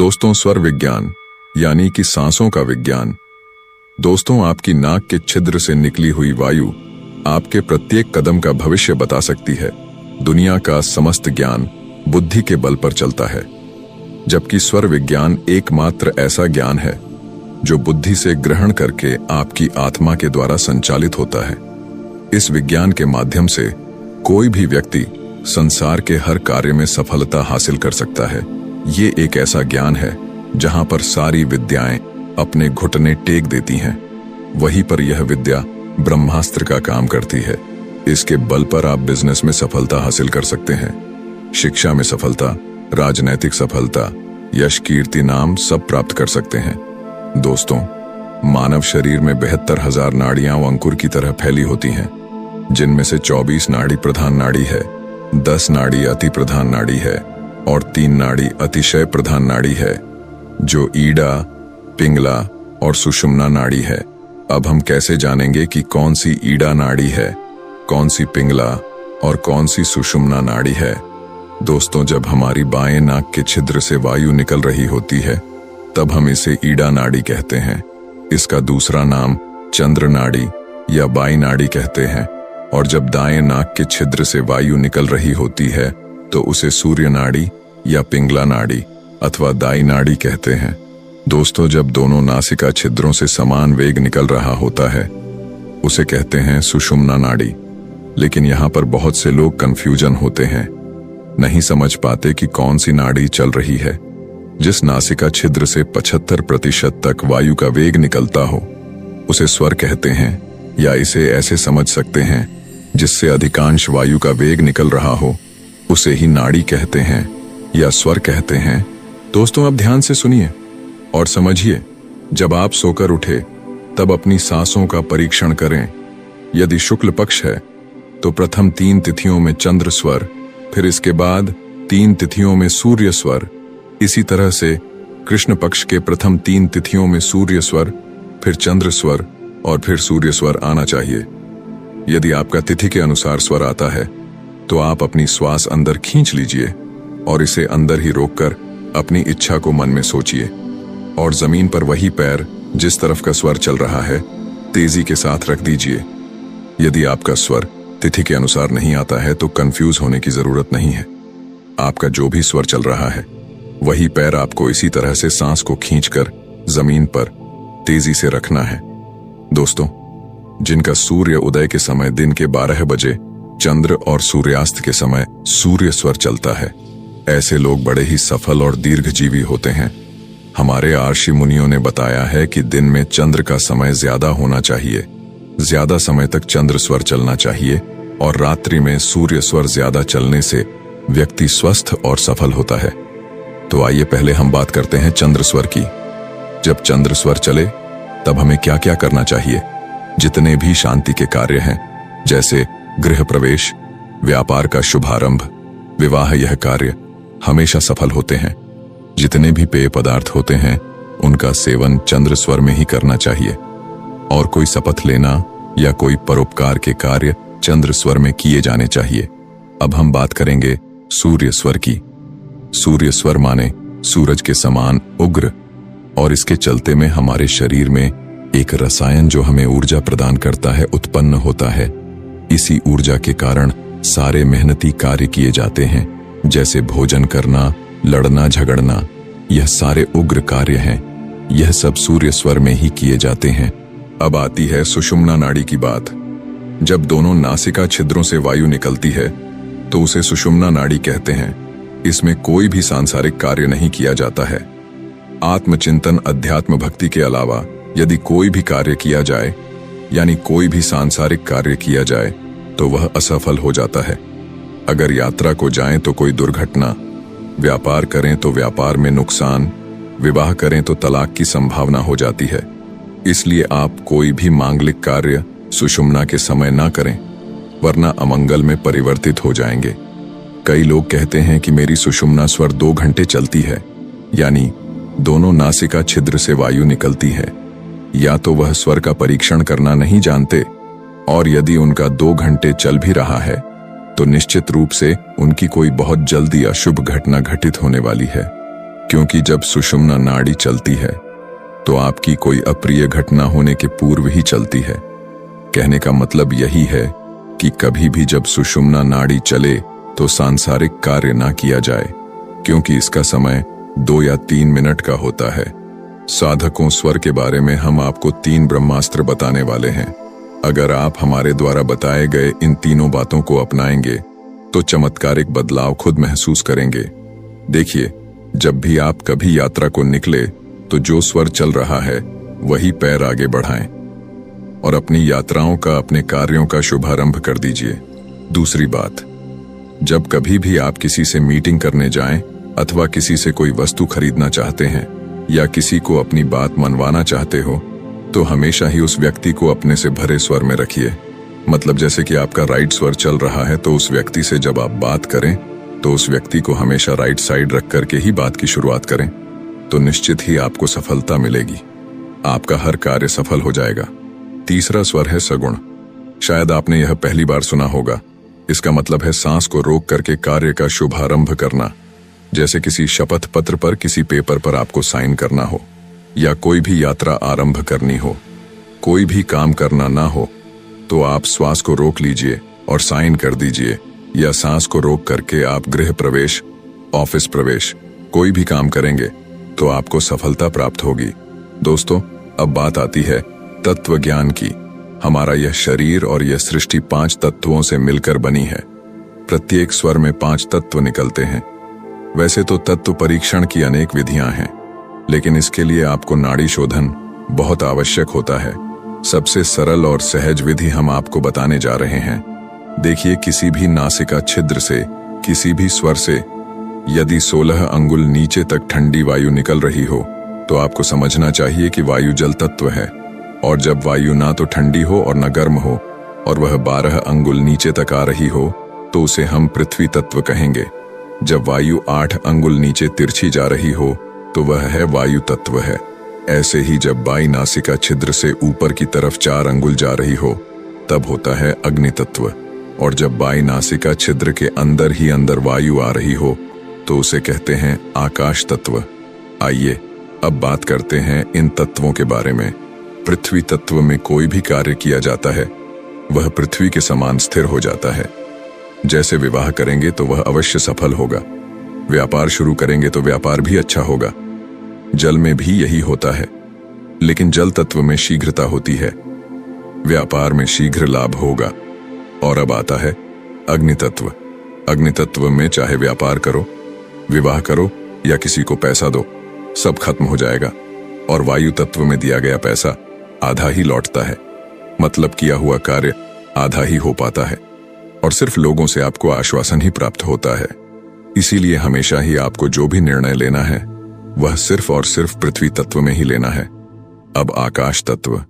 दोस्तों, स्वर विज्ञान यानी कि सांसों का विज्ञान। दोस्तों, आपकी नाक के छिद्र से निकली हुई वायु आपके प्रत्येक कदम का भविष्य बता सकती है। दुनिया का समस्त ज्ञान बुद्धि के बल पर चलता है, जबकि स्वर विज्ञान एकमात्र ऐसा ज्ञान है जो बुद्धि से ग्रहण करके आपकी आत्मा के द्वारा संचालित होता है। इस विज्ञान के माध्यम से कोई भी व्यक्ति संसार के हर कार्य में सफलता हासिल कर सकता है। ये एक ऐसा ज्ञान है जहां पर सारी विद्याएं अपने घुटने टेक देती हैं। वहीं पर यह विद्या ब्रह्मास्त्र का काम करती है। इसके बल पर आप बिजनेस में सफलता हासिल कर सकते हैं, शिक्षा में सफलता, राजनैतिक सफलता, यश, कीर्ति, नाम सब प्राप्त कर सकते हैं। दोस्तों, मानव शरीर में 72,000 नाड़ियां अंकुर की तरह फैली होती हैं, जिनमें से 24 नाड़ी प्रधान नाड़ी है, 10 नाड़ी अति प्रधान नाड़ी है और 3 नाड़ी अतिशय प्रधान नाड़ी है, जो ईडा, पिंगला और सुषुम्ना नाड़ी है। अब हम कैसे जानेंगे कि कौन सी ईडा नाड़ी है, कौन सी पिंगला और कौन सी सुषुम्ना नाड़ी है? दोस्तों, जब हमारी बाएं नाक के छिद्र से वायु निकल रही होती है तब हम इसे ईडा नाड़ी कहते हैं। इसका दूसरा नाम चंद्र नाड़ी या बाई नाड़ी कहते हैं। और जब दाएं नाक के छिद्र से वायु निकल रही होती है तो उसे सूर्य नाड़ी या पिंगला नाड़ी अथवा दाई नाड़ी कहते हैं। दोस्तों, जब दोनों नासिका छिद्रों से समान वेग निकल रहा होता है उसे कहते हैं सुषुम्ना नाड़ी। लेकिन यहाँ पर बहुत से लोग कंफ्यूजन होते हैं, नहीं समझ पाते कि कौन सी नाड़ी चल रही है। जिस नासिका छिद्र से 75% तक वायु का वेग निकलता हो उसे स्वर कहते हैं, या इसे ऐसे समझ सकते हैं जिससे अधिकांश वायु का वेग निकल रहा हो उसे ही नाड़ी कहते हैं या स्वर कहते हैं। दोस्तों, अब ध्यान से सुनिए और समझिए। जब आप सोकर उठे तब अपनी सांसों का परीक्षण करें। यदि शुक्ल पक्ष है तो प्रथम 3 तिथियों में चंद्र स्वर, फिर इसके बाद 3 तिथियों में सूर्य स्वर। इसी तरह से कृष्ण पक्ष के प्रथम 3 तिथियों में सूर्य स्वर, फिर चंद्र स्वर और फिर सूर्य स्वर आना चाहिए। यदि आपका तिथि के अनुसार स्वर आता है तो आप अपनी श्वास अंदर खींच लीजिए और इसे अंदर ही रोककर अपनी इच्छा को मन में सोचिए और जमीन पर वही पैर जिस तरफ का स्वर चल रहा है तेजी के साथ रख दीजिए। यदि आपका स्वर तिथि के अनुसार नहीं आता है तो कंफ्यूज होने की जरूरत नहीं है। आपका जो भी स्वर चल रहा है वही पैर आपको इसी तरह से सांस को खींचकर जमीन पर तेजी से रखना है। दोस्तों, जिनका सूर्य उदय के समय दिन के 12 बजे, चंद्र और सूर्यास्त के समय सूर्य स्वर चलता है, ऐसे लोग बड़े ही सफल और दीर्घजीवी होते हैं। हमारे ऋषि मुनियों ने बताया है कि दिन में चंद्र का समय ज्यादा होना चाहिए, ज्यादा समय तक चंद्र स्वर चलना चाहिए और रात्रि में सूर्य स्वर ज्यादा चलने से व्यक्ति स्वस्थ और सफल होता है। तो आइए पहले हम बात करते हैं चंद्र स्वर की। जब चंद्र स्वर चले तब हमें क्या क्या करना चाहिए? जितने भी शांति के कार्य हैं, जैसे गृह प्रवेश, व्यापार का शुभारंभ, विवाह, यह कार्य हमेशा सफल होते हैं। जितने भी पेय पदार्थ होते हैं उनका सेवन चंद्र स्वर में ही करना चाहिए। और कोई शपथ लेना या कोई परोपकार के कार्य चंद्र स्वर में किए जाने चाहिए। अब हम बात करेंगे सूर्य स्वर की। सूर्य स्वर माने सूरज के समान उग्र, और इसके चलते में हमारे शरीर में एक रसायन जो हमें ऊर्जा प्रदान करता है उत्पन्न होता है। इसी ऊर्जा के कारण सारे मेहनती कार्य किए जाते हैं, जैसे भोजन करना, लड़ना, झगड़ना, यह सारे उग्र कार्य हैं। यह सब सूर्य स्वर में ही किए जाते हैं। अब आती है सुषुम्ना नाड़ी की बात। जब दोनों नासिका छिद्रों से वायु निकलती है तो उसे सुषुम्ना नाड़ी कहते हैं। इसमें कोई भी सांसारिक कार्य नहीं किया जाता है। आत्मचिंतन, अध्यात्म भक्ति के अलावा यदि कोई भी कार्य किया जाए, यानी कोई भी सांसारिक कार्य किया जाए, तो वह असफल हो जाता है। अगर यात्रा को जाएं तो कोई दुर्घटना, व्यापार करें तो व्यापार में नुकसान, विवाह करें तो तलाक की संभावना हो जाती है। इसलिए आप कोई भी मांगलिक कार्य सुषुम्ना के समय ना करें, वरना अमंगल में परिवर्तित हो जाएंगे। कई लोग कहते हैं कि मेरी सुषुम्ना स्वर 2 घंटे चलती है, यानी दोनों नासिका छिद्र से वायु निकलती है। या तो वह स्वर का परीक्षण करना नहीं जानते, और यदि उनका 2 घंटे चल भी रहा है तो निश्चित रूप से उनकी कोई बहुत जल्दी अशुभ घटना घटित होने वाली है। क्योंकि जब सुषुम्ना नाड़ी चलती है तो आपकी कोई अप्रिय घटना होने के पूर्व ही चलती है। कहने का मतलब यही है कि कभी भी जब सुषुम्ना नाड़ी चले तो सांसारिक कार्य ना किया जाए, क्योंकि इसका समय 2 या 3 मिनट का होता है। साधकों, स्वर के बारे में हम आपको 3 ब्रह्मास्त्र बताने वाले हैं। अगर आप हमारे द्वारा बताए गए इन तीनों बातों को अपनाएंगे तो चमत्कारिक बदलाव खुद महसूस करेंगे। देखिए, जब भी आप कभी यात्रा को निकले तो जो स्वर चल रहा है वही पैर आगे बढ़ाएं और अपनी यात्राओं का, अपने कार्यों का शुभारंभ कर दीजिए। दूसरी बात, जब कभी भी आप किसी से मीटिंग करने जाएं अथवा किसी से कोई वस्तु खरीदना चाहते हैं या किसी को अपनी बात मनवाना चाहते हो तो हमेशा ही उस व्यक्ति को अपने से भरे स्वर में रखिए। मतलब जैसे कि आपका राइट स्वर चल रहा है तो उस व्यक्ति से जब आप बात करें तो उस व्यक्ति को हमेशा राइट साइड रख करके ही बात की शुरुआत करें, तो निश्चित ही आपको सफलता मिलेगी। आपका हर कार्य सफल हो जाएगा। तीसरा स्वर है सगुण। शायद आपने यह पहली बार सुना होगा। इसका मतलब है सांस को रोक करके कार्य का शुभारंभ करना। जैसे किसी शपथ पत्र पर, किसी पेपर पर आपको साइन करना हो या कोई भी यात्रा आरंभ करनी हो, कोई भी काम करना ना हो तो आप श्वास को रोक लीजिए और साइन कर दीजिए, या सांस को रोक करके आप गृह प्रवेश, ऑफिस प्रवेश, कोई भी काम करेंगे तो आपको सफलता प्राप्त होगी। दोस्तों, अब बात आती है तत्व ज्ञान की। हमारा यह शरीर और यह सृष्टि 5 तत्वों से मिलकर बनी है। प्रत्येक स्वर में 5 तत्व निकलते हैं। वैसे तो तत्व परीक्षण की अनेक विधियां हैं, लेकिन इसके लिए आपको नाड़ी शोधन बहुत आवश्यक होता है। सबसे सरल और सहज विधि हम आपको बताने जा रहे हैं। देखिए, किसी भी नासिका छिद्र से, किसी भी स्वर से यदि 16 अंगुल नीचे तक ठंडी वायु निकल रही हो तो आपको समझना चाहिए कि वायु जल तत्व है। और जब वायु ना तो ठंडी हो और न गर्म हो और वह 12 अंगुल नीचे तक आ रही हो तो उसे हम पृथ्वी तत्व कहेंगे। जब वायु 8 अंगुल नीचे तिरछी जा रही हो तो वह है वायु तत्व है। ऐसे ही जब बाई नासिका छिद्र से ऊपर की तरफ 4 अंगुल जा रही हो तब होता है अग्नि तत्व। और जब बाई नासिका छिद्र के अंदर ही अंदर वायु आ रही हो तो उसे कहते हैं आकाश तत्व। आइए अब बात करते हैं इन तत्वों के बारे में। पृथ्वी तत्व में कोई भी कार्य किया जाता है वह पृथ्वी के समान स्थिर हो जाता है। जैसे विवाह करेंगे तो वह अवश्य सफल होगा, व्यापार शुरू करेंगे तो व्यापार भी अच्छा होगा। जल में भी यही होता है, लेकिन जल तत्व में शीघ्रता होती है, व्यापार में शीघ्र लाभ होगा। और अब आता है अग्नि तत्व। अग्नि तत्व में चाहे व्यापार करो, विवाह करो या किसी को पैसा दो, सब खत्म हो जाएगा। और वायु तत्व में दिया गया पैसा आधा ही लौटता है, मतलब किया हुआ कार्य आधा ही हो पाता है और सिर्फ लोगों से आपको आश्वासन ही प्राप्त होता है। इसीलिए हमेशा ही आपको जो भी निर्णय लेना है वह सिर्फ और सिर्फ पृथ्वी तत्व में ही लेना है। अब आकाश तत्व।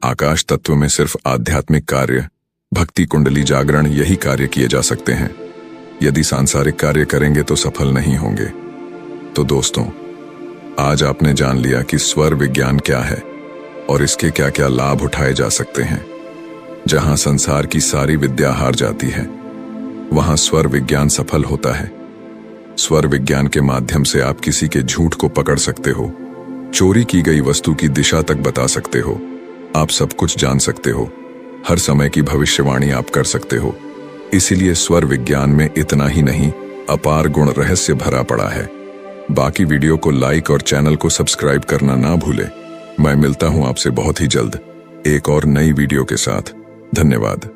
आकाश तत्व में सिर्फ आध्यात्मिक कार्य, भक्ति कुंडली जागरण, यही कार्य किए जा सकते हैं। यदि सांसारिक कार्य करेंगे तो सफल नहीं होंगे। तो दोस्तों, आज आपने जान लिया कि स्वर विज्ञान क्या है और इसके क्या क्या लाभ उठाए जा सकते हैं। जहां संसार की सारी विद्या हार जाती है वहां स्वर विज्ञान सफल होता है। स्वर विज्ञान के माध्यम से आप किसी के झूठ को पकड़ सकते हो, चोरी की गई वस्तु की दिशा तक बता सकते हो, आप सब कुछ जान सकते हो, हर समय की भविष्यवाणी आप कर सकते हो। इसीलिए स्वर विज्ञान में इतना ही नहीं, अपार गुण रहस्य भरा पड़ा है। बाकी वीडियो को लाइक और चैनल को सब्सक्राइब करना ना भूले। मैं मिलता हूं आपसे बहुत ही जल्द एक और नई वीडियो के साथ। धन्यवाद।